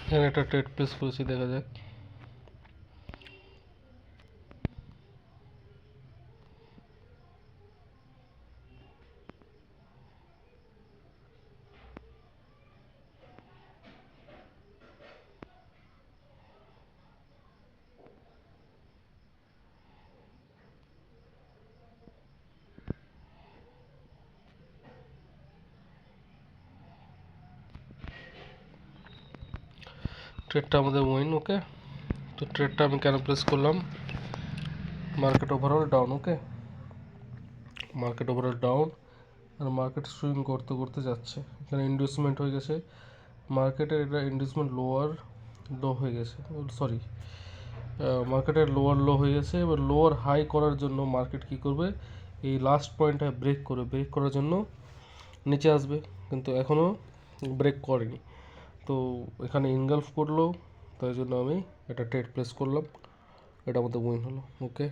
এখানে একটা trade place করেছি, দেখা যাক। ট্রেডটা আমাদের উইন। ওকে, তো ট্রেডটা আমি কেন প্লেস করলাম, মার্কেট ওভারঅল ডাউন। ওকে, মার্কেট ওভারঅল ডাউন, আর মার্কেট সুইং করতে করতে যাচ্ছে। এখানে ইনভেস্টমেন্ট হয়ে গেছে মার্কেটের, এটা ইনভেস্টমেন্ট লোয়ার লো হয়ে গেছে, সরি, মার্কেটের লোয়ার লো হয়ে গেছে। এবার লোয়ার হাই করার জন্য মার্কেট কি করবে, এই লাস্ট পয়েন্টটা ব্রেক করবে, ব্রেক করার জন্য নিচে আসবে, কিন্তু এখনও ব্রেক করেনি। তো এখানে ইনগালফ করলো, তাই জন্য আমি এটা ট্রেড প্লেস করলাম, এটা আমাদের উইন হলো। ওকে।